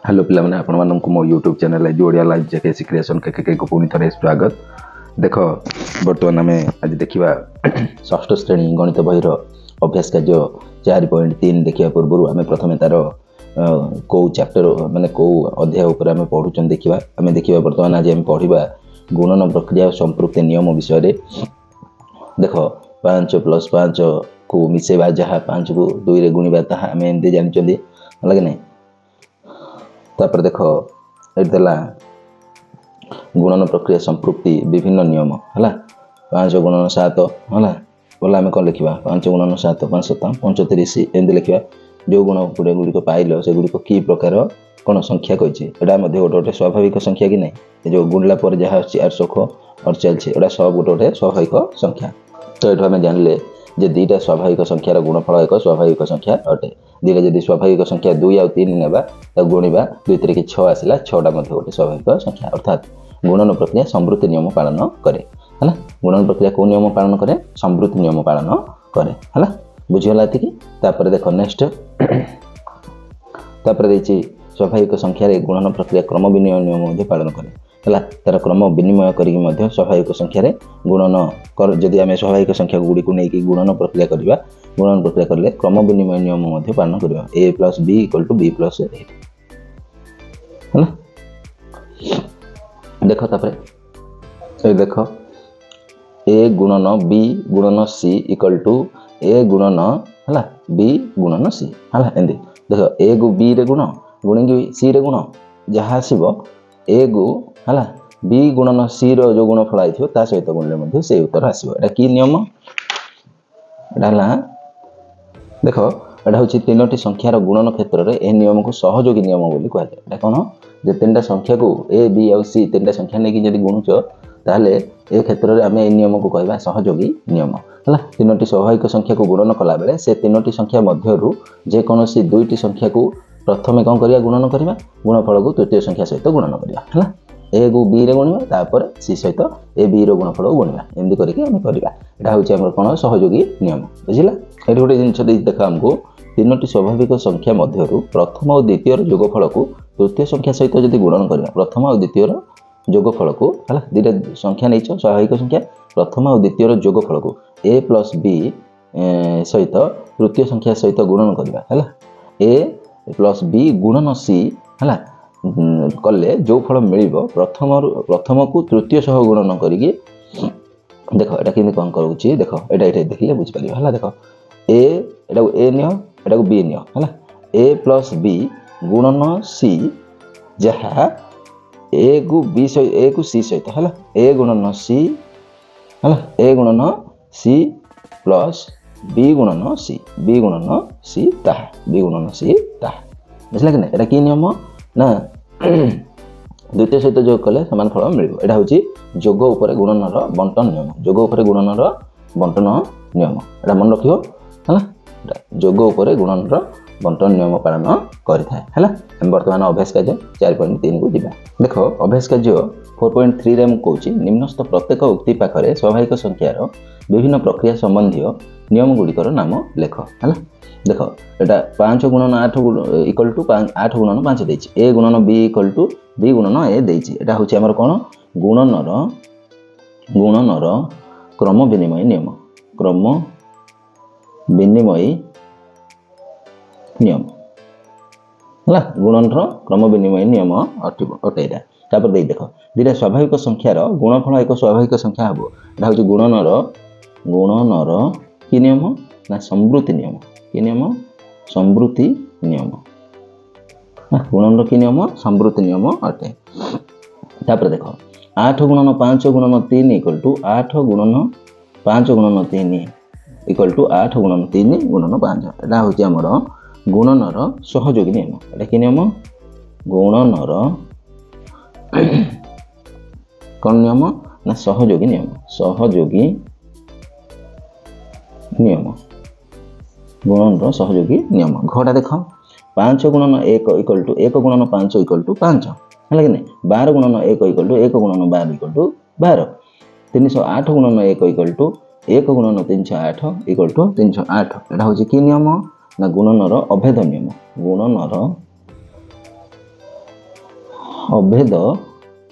Hello पिला माने आपण मानन को मो YouTube चैनल है जोड़िया लाइव जेकेसी क्रिएशन के को पुनी थरे स्वागत। देख बर्तमान आम आज देखा षष्ठ श्रेणी गणित बही अभ्यास कार्य 4.3 देखा पूर्व आम प्रथम तार कौ चैप्टर माने कौ अध्याय उपर आम पढ़ुचन देखा आम देखा बर्तमान आज आम पढ़ा गुणन प्रक्रिया संपृक्ति नियम विषय देख 5 + 5 को मिसेबा जहाँ 5 को 2 रे गुणिबा ताहा आम एमती जानी लगे नहीं। तापर देख एला गुणन प्रक्रिया संपृक्ति विभिन्न नियम है 5 × 7 है बोला आम कौन लिखा 5 × 7 5 7 35 एमती लिखा जो गुण गुड़े गुड़िक पाइल से गुड़िक कि प्रकार कौन संख्या कही गोटे गोटे स्वाभाविक संख्या कि नहीं जो गुणला पर जहाँ 848 एटा सब गोटे गोटे स्वाभाविक संख्या। तो ये आम जानले जे दुईटा स्वाभाविक संख्यार गुणफल एक स्वाभाविक संख्या अटे दुईटा जब स्वाभाविक संख्या 2 और 3 नेबा गुणिबा 2 3 6 आसला 6टा गोटे स्वाभाविक संख्या अर्थात गुणन प्रक्रिया संवृत्ति नियम पालन करे है। गुणन प्रक्रिया कौ नियम पालन करे संवृत्ति नियम पालन करे है बुझीगला ये। देख नेक्स्ट स्वाभाविक संख्यार गुणन प्रक्रिया क्रम विनिमय नियम पालन करे है तार क्रम विनिमय करके स्वाभाविक संख्यार गुणन कर जदि आम स्वाभाविक संख्या गुड़ी को लेकिन गुणन प्रक्रिया करवा गुणन प्रक्रिया कले क्रम विनिमय नियम पालन करवा a + b = b + a है। देख देख a गुणन b गुणन c = a गुणन है b गुणन c है एमती देख a को b रे गुण गुणी c रे गुण जहाँ आसो a को है b गुणन c रो जो गुणफल आई ता सहित गुणले से उत्तर आसो। एटा कि नियम एटा देख एटा हूँ 3टी संख्यार गुणन क्षेत्र में यह नियम को सहयोगी नियम बोली कह जाए। कौन जो 3टा संख्या को a b और c 3टा संख्या नहीं जब गुणुच ताहले ए क्षेत्र में आम नियम को कहवा सहयोगी नियम है। 3टी स्वाभाविक संख्या को गुणन कला बेले से 3टी संख्या मध्यरु जेकोसी 2टी संख्या को प्रथमे कौन करिया गुणन करिया गुणफल को तृतीय संख्या सहित गुणन करिया है ए को बी रे गुणिबा तापर सी सहित ए बी रो गुणफल को गुणिबा एमती करके आम करवा एटा हूँ आम कौन सहयोगी नियम बुझिला। ये गोटे जिनस देख आमको 3टी स्वाभाविक संख्या मध्यरु प्रथम और द्वितीय योगफल को तृतीय संख्या सहित जब गुणन करवा प्रथम और द्वितीय योगफल को है दुईटा संख्या नहीं स्वाभाविक संख्या प्रथम और द्वितीय योगफल को a + b सहित तृतीय संख्या सहित गुणन करवा है a + b गुणन c है कले जो फल मिल प्रथम को तृतीय सह गुणन करके देख एटा कि कौन करुच्ची देख एटा देखिए बुझीपार है देख एटा को a नियो एटा को b नियो है a + b गुणन c जहाँ a को b a को c सहित है a गुणन c है a गुणन c प्लस b गुणन c b गुणन c ताहा b गुणन c ताहा बुझला कि ना। एटा कि नियम ना द्वितीय सहित जोग कले समान फल मिल एटा हूँ जोग उपर गुणनर बंटन नियम जोग उपर गुणनर बंटन नियम एटा मन रखियो है जोग उपर गुणनर बंटन नियम पालन करें है। बर्तमान अभ्यास कार्य 4.3 को जीवा देख अभ्यास कार्य 4.3 रे मुझे निम्नस्थ प्रत्येक उक्ति पाखरे स्वाभाविक संख्यार विभिन्न प्रक्रिया संबंधी नियम गुड़िकर नाम लेख है। देख एटा 5 × 8 = 8 × 5 देछि a गुणन b = b गुणन a देछि एटा हूँ आमर कौन गुणनर क्रम विनिमय नियम है गुणनर क्रम विनिमय नियम अटे यहाँ देख दुईटा स्वाभाविक संख्यार गुणफल एक स्वाभाविक संख्या हम यहाँ हूँ गुणनर कि नियम ना संवृत्ति नियम कि नियम संवृत्ति नियम गुणनर कि नियम संवृत्ति नियम अटे। तापर देख 8 × 5 × 3 = 8 × 5 × 3 = 8 × 3 × 5 एटा हूँ आमर गुणनर सहयोगी नियम एटा कि नियम गुणनर कौन नियम ना सहयोगी नियम गुणनर सहयोगी नियम घटा देख 5 × 1 = 1 × 5 = 5 है कि नहीं 12 × 1 = 1 × 12 = 12 308 × 1 = 1 × 308 = 308 एटा हूँ कि नियम ना गुणनर अभेद नियम गुणनर अभेद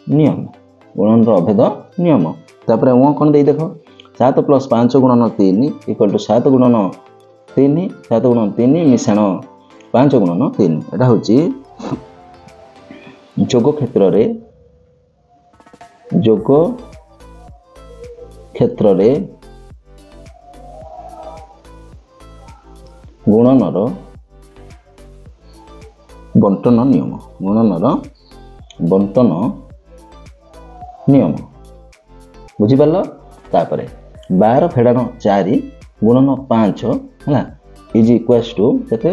नियम गुणन अभेद नियम तापर वो कौन दे देख 7 + 5 गुणन 3 = 7 गुणन 3 7 गुणन 3 मिशाण 5 गुणन 3 एटा होची जोग क्षेत्र रे गुणनर बंटन नियम गुणनर बंटन नियम बुझिपार तापर 12 फेड़ाण 4 गुणन 5 है इज इक्वल्स टू के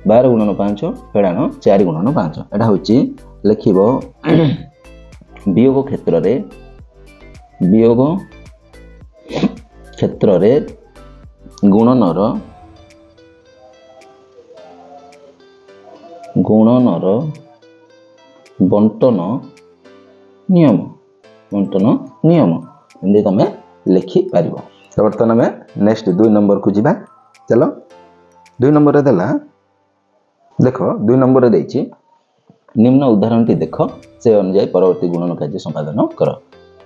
12 गुणन 5 फेड़ाण 4 गुणन 5 एटा होची लिखिबो वियोग क्षेत्र रे गुणनर बंटन नियम एमती तुम लिखिपार। तो बर्तमान आम नेक्स्ट 2 नंबर को जीवा चलो 2 नंबर देला देख 2 नंबर देछि निम्न उदाहरणटी देख से अनुसार परवर्ती गुणन कार्य संपादन कर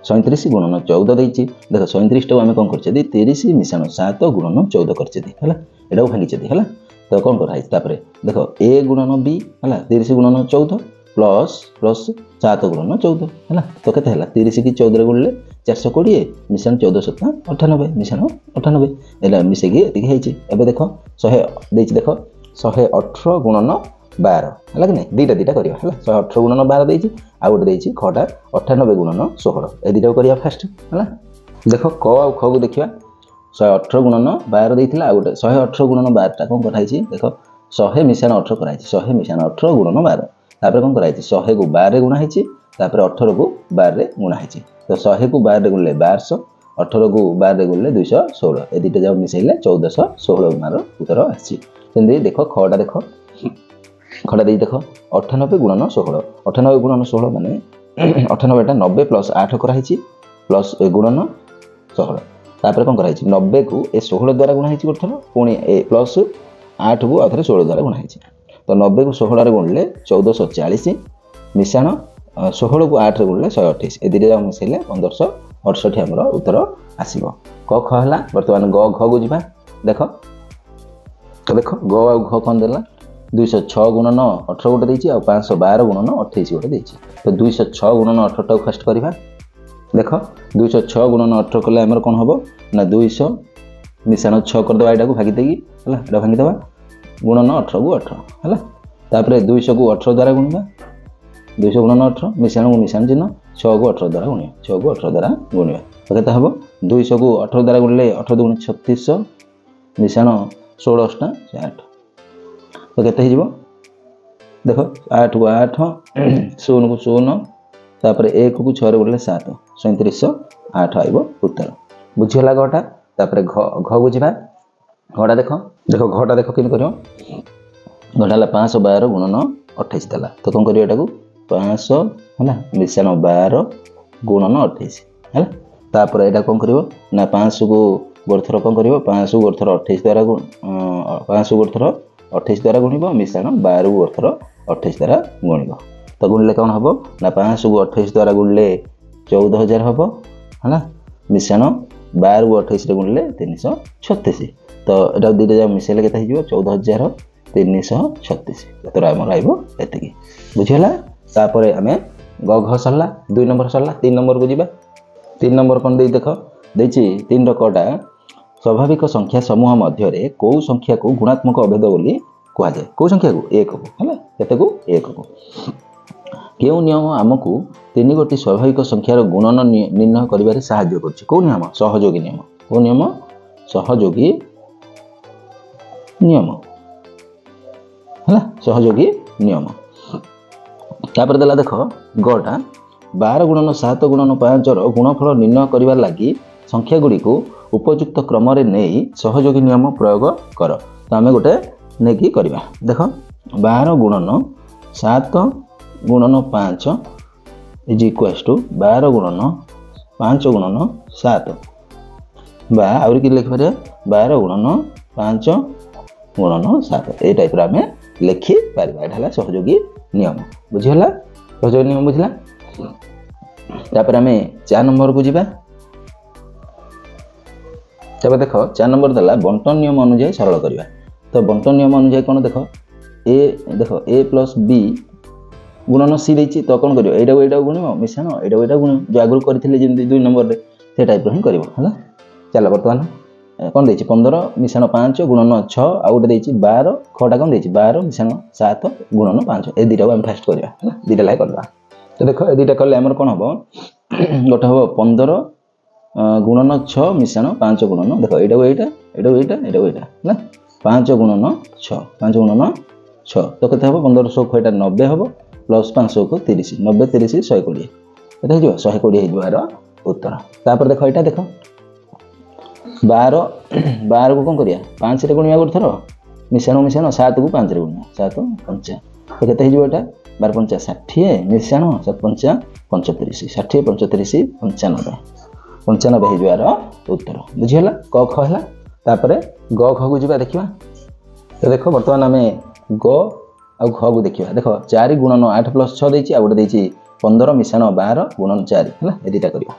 37 गुणन 14 देछि देख 37 टाको आम कौन कर 30 मिशाण 7 गुणन 14 कर एटा भांगी है तो कौन कर देख ए गुणन बी है 30 गुणन 14 प्लस 7 गुणन 14 है तो केते है 30 की 14 गुणले 420 मिशाण 14 7 98 मिशाण 98 एला मिसेकी एतिक हेछि एबे देख 100 देछि देख 118 गुणन 12 है कि नहीं दीटा करिया है 118 गुणन 12 देछि आ गोटे देछि खटा 98 गुणन 16 ए दीटा करिया फास्ट है देख क आ ख को देखिया 118 गुणन 12 देथिला आ गोटे 118 गुणन 12 टा कोन कराइछि देख 100 मिशाण 18 कराइछि 100 मिशाण 18 गुणन 12 तापर कोन कराइछि 100 को 12 रे गुणा हेछि तापर 18 को 12 रे गुणा हेछि तो 100 को 12 रे गुणले 1200 18 को 12 रे गुणले 216 ए दीटा जाव मिसेइले 1416 मार उत्तर आछि सेंदी देखो खटा देख खटा दे देख 98 गुणन 16 98 गुणन 16 माने 98 टा 90 + 8 कराइछि प्लस गुणन 16 तापर कोन कराइछि 90 को ए 16 द्वारा गुणा हेछि गोथर पुणी ए प्लस 8 को आथरे 16 द्वारा गुणा हेछि तो 90 को 16 रे गुणले 1440 मिशाण 16 को 8 रे गुणले 128 ए दिरे जाम मिसेले 1568 हमर उत्तर आसीबो क ख हला वर्तमान ग घ को जिबा देख तो देख ग आ घ कोन देला 206 गुणन 18 गोटे देछि आ 512 गुणन 28 गोटे देछि तो 206 गुणन 18 टा फर्स्ट करबा देख 206 गुणन 18 कले हमर कोन हबो ना 200 मिशाण 6 कर दबा एटा को भागी देगी हला एटा भागी दबा गुणन 18 को 18 हला तापर 200 को 18 द्वारा गुणबा 200 गुणन 18 मिशाण को मिशाण चिन्ह 6 को 18 द्वारा गुणिया 6 को 18 द्वारा गुणिया तो केते हबो 200 को 18 द्वारा गुणले 18 दुगुण 3600 मिशाण 16 टा 8 तो केते हिजबो देख 8 को 8 0 को 0 तापर 1 को 6 रे गुणले 7 3708 आइबो उत्तर बुझियला गटा तापर घ को जिबा घटा देख घटा देख किन करियो घटा ला 512 गुणन 28 तला तो कोन करियो एटा को 500 हला मिशाण 12 गुणन 28 हला तापर एटा कोन करियो ना 500 को गोरथर कोन करियो 500 गोरथर 28 द्वारा 500 गोरथर 28 द्वारा गुणिबो मिशाण 12 गोरथर 28 द्वारा गुणिबो तो गुणले कोन हबो ना 500 को 28 द्वारा गुणले 14000 हबो हला मिशाण 12 को 28 रे गुणले 336 तो एटा दीटा जा मिसेले केता हिजो 14336 उत्तर हमर आइबो एतिकी बुझियला तापर हमें ग घ सरला 2 नंबर सरला 3 नंबर को जिबा 3 नंबर कोन देई देख देछि 3 रकटा स्वाभाविक संख्या समूह मध्य रे को संख्या को गुणात्मक अभेद बोली कहा जाय को संख्या को 1 को हला केते को 1 को केउ नियम हमकु 3 गोटी स्वाभाविक संख्यार गुणन निर्णय करिबारे सहाय्य करछि को नियम सहयोगी नियम को नियम सहयोगी नियम है सहयोगी नियम तापर देला देख गटा 12 गुणन 7 गुणन 5 रो गुणफल निर्णय करिबार लागि संख्या गुडी को उपयुक्त क्रम रे नेई सहयोगी नियम प्रयोग कर तो आमे गोटे नेकी करबा देख 12 गुणन 7 गुणन 5 इज इक्वल्स टू 12 गुणन 5 गुणन 7 बा आउरी कि लिख पारे 12 गुणन 5 गुणन 7 ए टाइप रे आमे लिखि पारिबा एटा हला सहयोगी नियम बुझिहला सहयोग नियम बुझला तापर आम 4 नंबर को जीवा तब देख 4 नंबर देला बंटन नियम अनुसार सरल करवा तो बंटन नियम अनुसार कौन देख ए प्लस बी गुणन सी देती तो कौन कर एटा गुणव मिशाण एटा गुण जो आगुरी करते 2 नंबर रे से टाइप हिं कर चल बर्तमान कौन देती 15 मिशाण 5 गुणन 6 आउ गोटे 12 6टा कौन देती 12 मिशाण 7 गुणन 5 ए दुटा आम फास्ट करवा दुटा लाग करवा तो देख ए दुटा कले आमर कौन हम गोटे हम 15 गुणन 6 मिशाण 5 गुणन देख एटा 5 गुणन 6 5 गुणन 6 तो केते हम 1500 को 90 हम प्लस 500 को 30 90 30 120 केते हो 120 हो यार उत्तर तापर देख एटा देख 12 को कौन करिया 5 रे गुणिया गोटे थर मिशाण 7 को 5 रे गुणिया 7 5 तो केते हो एटा 12 5 60 मिशाण 7 5 35 60 35 95 95 हो यार उत्तर बुझीला क ख है तापर ग ख को जीवा देखिबा तो देख बर्तमान आम ग आ ख को देखिबा देख 4 गुणन 8 प्लस 6 देछि आ गोटे देछि 15 मिशाण 12 गुणन 4 है ए दुटा करबा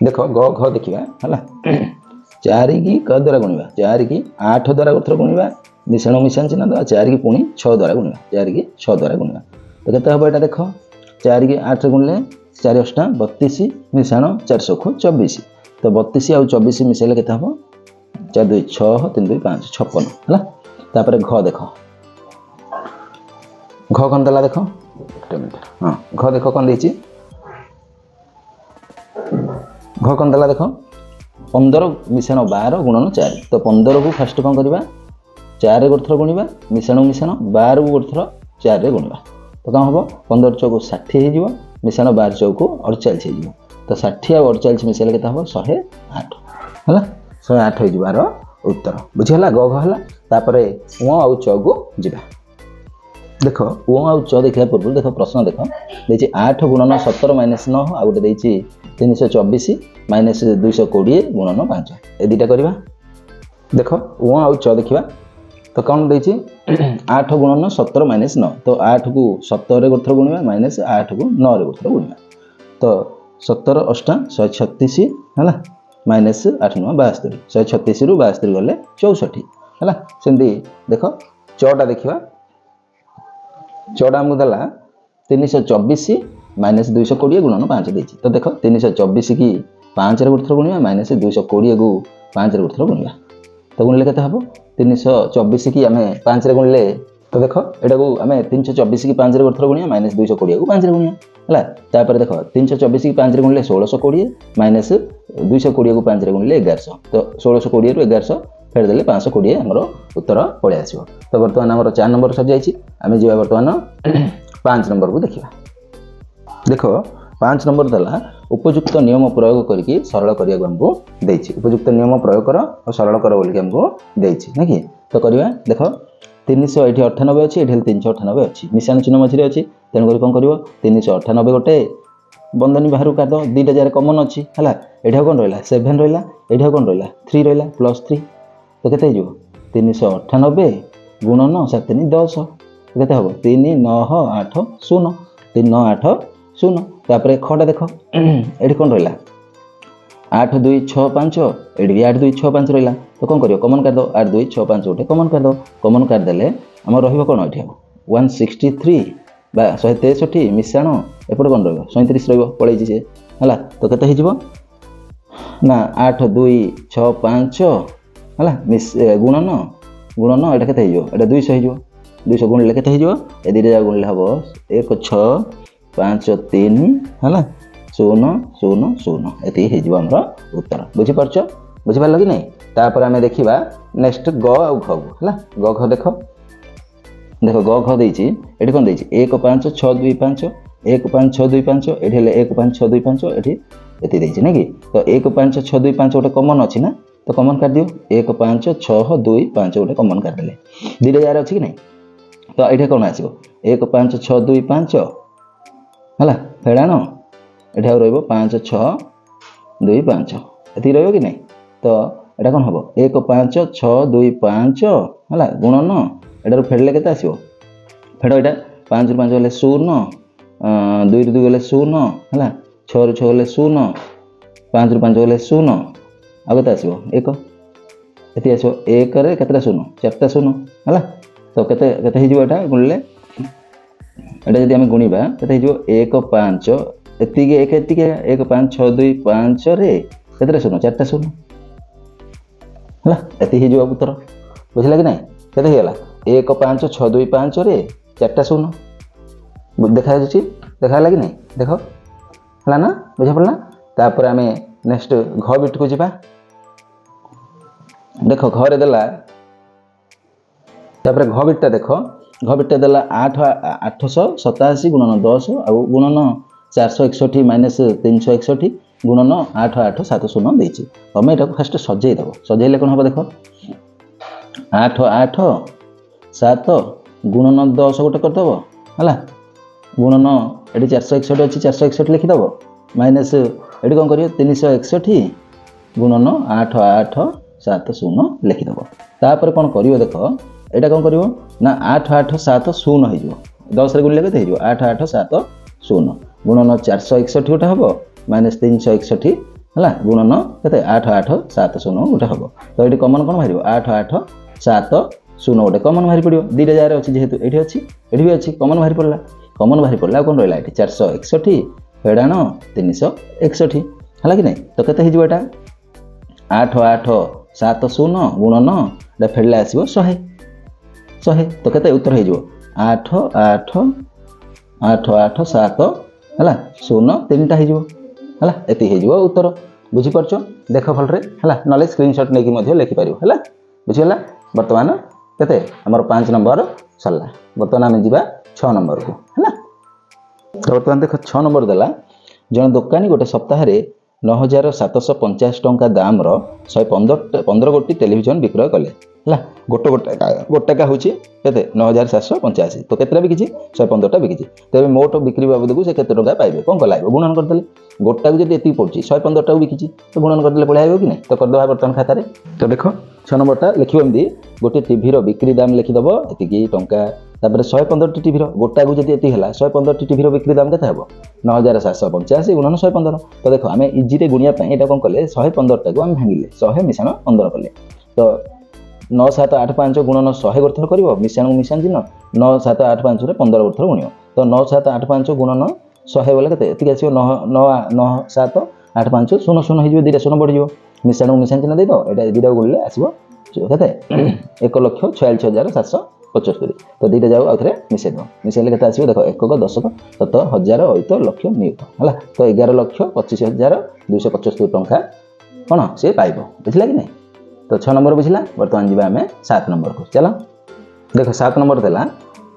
देख ग ख देखिबा है 4 की क द्वारा गुणिबा 4 की 8 द्वारा गोथर गुणिबा मिशाण चिन्ह दवा 4 की पुणी 6 द्वारा गुणिबा 4 की 6 द्वारा गुणिबा तो केते हबो एटा देख 4 की 8 रे गुणले 4 8 32 मिशाण 400 को 24 तो 32 आ 24 मिसेले केते हबो 4 2 6 3 2 5 56 है तापर घ देख घ कौन देला देख हाँ घ देख कौन देछि घ कौन देला देख 15 मिशाण 12 गुणन 4 तो 15 को फास्ट कौन करवा 4 रे गोटे थर गुणिबा मिशाण 12 को गोटे थर 4 रे गुणिबा तो कौन हम 15 चौक 60 हो मिशाण 12 चौक 48 हो तो 60 और 48 मिसेले केते हम 108 है 108 हो यार उत्तर बुझीला ग घ है तापर उ आउ च को जीवा देख उ आउ च देखा पूर्व देख प्रश्न देख देखिए 8 गुणन 17 माइनस 9 आ गोटे देखिए 324 माइनस 220 गुणन 5 ए दुटा करवा देख उ आउ च देखा तो कौन देखिए 8 गुणन 17 माइनस 9 तो 8 को 17 रे गोथर गुणिबा माइनस 8 को 9 रे गोथर गुणिबा तो 17 8 136 है माइनस 8 9 72 136 रु 72 गले 64 है सेमती देख चौटा देखा चौटा आमको देला 324 माइनस 220 गुणन 5 देछि तो देख 324 की 5 रे गोथर गुणिबा माइनस 220 को 5 रे गोथर गुणिबा तो गुणिले केते हबो 324 की आम 5 रे गुणिले तो देख एटा को आम 324 की 5 रे गोथर गुणिया माइनस 220 को 5 रे गुणिया है तापर देख 324 की 5 रे गुणिले 1620 माइनस 220 को 5 रे गुणिले 1100 तो 1620 रु 1100 फेर देले 520 हमर उत्तर पळे आसीबो तो वर्तमान हमर 4 नंबर सब जाईछि आमे जीवा वर्तमान 5 नंबर को देखिबा देख 5 नंबर दला उपयुक्त नियम प्रयोग करके सरल करिया हमको देछि उपयुक्त नियम प्रयोग कर और सरल कर बोल के हमको देछि ना कि तो करबा देख 398 अच्छी ये 398 अच्छी मिशाण चिन्ह मझे अच्छी तेणुक कौन कर 398 गोटे बंधनी बाहर कर दो दुईटा जगह कमन अच्छी है ये कौन रहा 7 रहा ये कौन रहा 3 रहा प्लस 3 तो केते हो 398 गुणन 7 3 10 केते हम 3 9 8 0 3 9 8 0 तापर खटा देख ये कौन रहा 8 2 6 5 ये भी 8 2 6 5 रहा तो कौन कर कमन कर दो 8 2 6 5 गोटे कमन कर दो कमन कर देले आम रही कौन ये 163 बा 163 मिशाण एपटे कौन रही पलैची सी है तो केते ना 8 2 6 5 है गुणन गुणन यहाँ के 200 हो 200 गुणिले के ए दुटा गुणिले हम 1 6 5 3 है 0 0 0 ये आमर उत्तर बुझीपार बुझीपार कि नहीं तापर आम देखा नेक्स्ट ग आ घ को है ग घ देख देख ग घ देती ये कौन देती 1 5 6 2 5 1 5 6 2 5 ये 1 5 6 2 5 ये देती ना कि तो 1 5 6 2 5 गोटे कमन अच्छी ना तो कमन कर दियो 1 5 6 2 5 गोटे कमन कर देले दुईटा जार अच्छी कि नहीं तो ये कौन आसो 1 5 6 2 5 है फेड़ाण ये रही 5 6 2 5 ये रही कि नहीं तो यहाँ कौन हम 1 5 6 2 5 है गुणन एटार फेड़े के आसो फेड़ यहाँ 5 रु 5 गले 0 2 ରୁ 2 गले 0 है 6 ରୁ 6 गले 0 5 ରୁ 5 गले 0 आ केते आसीबो 1 एति आसीबो 1 रे केतेटा 0 4टा 0 है तो केते केते हिजो एटा गुणले एटा जदि हम गुणिबा केते हिजो 1 5 एति के 1 एति के 1 5 6 2 5 रे केतेटा 0 4टा 0 है एति हिजो उत्तर बुझला कि नहीं केते हिला 1 5 6 2 5 रे 4टा 0 देखा जाउची देखा लगी नहीं देखो हला ना बुझा पड़ला तापर आमे नेक्स्ट घ बिट को जिबा देखो घरे देला तापर घ बिटटा देखो घ बिटटा देला 887 गुणन 10 आ गुणन 461 माइनस 361 गुणन 8870 देछि तमे एटा फर्स्ट सजेई दबो सजेइले कोन हो देखो 8 8 7 गुणन 10 गोटे कर दबो हला गुणन ये 461 अच्छी 461 लिखिदेव माइनस ये कौन कर 361 गुणन 8 8 7 0 लिखिदेव तापर कौन कर देख यहाँ कौन कर ना 8 8 7 0 हो 10 रे गुणिले के 8 8 7 0 गुणन 461 गोटे हम माइनस 361 है गुणन के 8 8 7 0 गोटे हम तो ये कमन कौन बाहर 8 8 7 0 गोटे कमन बाहर पड़ो दुईटा जगह अच्छी जेहेतु ये अच्छी ये भी अच्छी कमन बाहर पड़ा कमन बाहर पड़ा कौन रहा ये 461 फेड़ाण 361 है कि नहीं तो केते हो 8 8 7 0 गुणन फेड़े आसो 100 100 तो केते उत्तर हो 8 8 8 8 7 है 0 3टा है एति हो उत्तर बुझीपार देख भल है ना स्क्रीनशॉट नहीं लिखिपर है बुझीगला बर्तमान केते हमर 5 नंबर सरला बर्तमान आम जा 6 नंबर को है तो बर्तमान देख 6 नंबर देला जन दुकानी गोटे सप्ताह 9750 टंका दाम 115 गोटी टेलीविजन विक्रय कले है गोटाका हूँ के 9785 तो केतटा बिकी 115टा बिकी तेज मोट बिक्री बाबद को से केते टंका पाइबे कौन कल गुणन करदे गोटा को जब ये पड़ी 115टा बिकी तो गुणन करदे पड़ा कि नहीं तो करदे बर्तमान खातार तो देख 6 नंबरटा लिखो एमती गोटे टीवी बिक्री दाम लिखिदेव एति टंका तापर 115 टीवी गोटा को जब ये 115 टीवी बिक्री दाम के 9785 गुणन 115 तो देख आम इजी गुणिया यहाँ कौन कले 115टा को आम भांगिले 100 मिशाण 15 कले तो 9 7 8 5 गुणन 100 गोटे थर कर मिशाण मिशाण चिन्ह 9 7 8 5 15 गोटे थर गुण तो 9 7 8 5 गुणन 100 बोले के आसो 9 9 7 8 5 0 0 हो दुईटा 0 बढ़ मिशाण मिशाण चिन्ह देद यहाँ दुईटा गुणिले आसो के 1,46,775 तो दुईटा जाओ आउे मिसई दो मिसैले के आसो देख 1 10 7 हजार 8 लक्ष नियुत है तो 11,25,275 टंका कौन सी पाइब बुझला कि नहीं तो 6 नंबर बुझला बर्तमान जी आम 7 नंबर को चलो देख 7 नंबर देला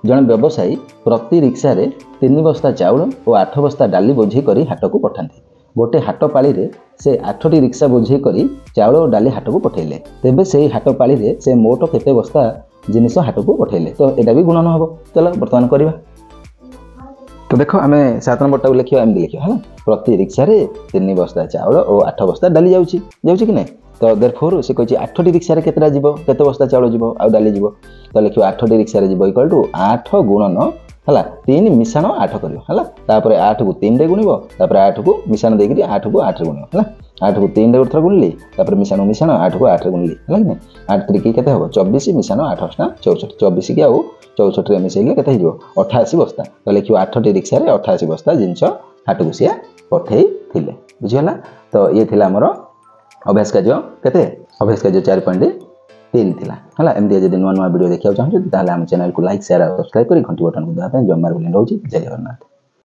जन व्यवसायी प्रति रिक्सा 3 बस्ता चाउल और 8 बस्ता डाली बोझे कर हाट को पठाते गोटे हाट पाली से 8टी रिक्सा बोझे कर चाउल और डाली हाट को पठेले तेबे से हाट पाली से मोट केते बस्ता जिनिस हाट को पठेले तो यहाँ भी गुणन हम चलो बर्तमान करवा तो देखो आम 7 नंबर टाक लिखा एमती लिखा है प्रति रिक्सा 3 बस्ता चाउल और 8 बस्ता डाली जाऊँगी कि नहीं तो देयरफॉर से कही 8टी रिक्सा केतेटा जीव केते बस्ता चाउल जीव आ डाली जीव तो लिखो 8टी रिक्सा जीव इक्वल टू 8 गुणन है 3 मिशाण 8 कर तापर 8 को 3 रे गुणिब तापर 8 को मिशाण देकर 8 को 8 रे गुणिब है 8 को 3 रे गोटे थर गुणिली तापर मिशाण मिशाण 8 को 8 रे गुणिली है कि 8 3 के 24 मिशाण 8 64 24 की आउ 64 रे मिसेले केते हो 88 बस्ता तो लिखो 8टी रिक्सा 88 बस्ता जिनस हाट को सी पठे थिले बुझीगला तो ये थिला हमर अभ्यास कार्य केते अभ्यास कार्य 4.3 थिला हला एमदी जदि नुआ नुआ वीडियो देखिया चाहू ताले हम चैनल को लाइक शेयर और सब्सक्राइब करी घंटी बटन को दबा जमार बोले रहउची जय जगन्नाथ।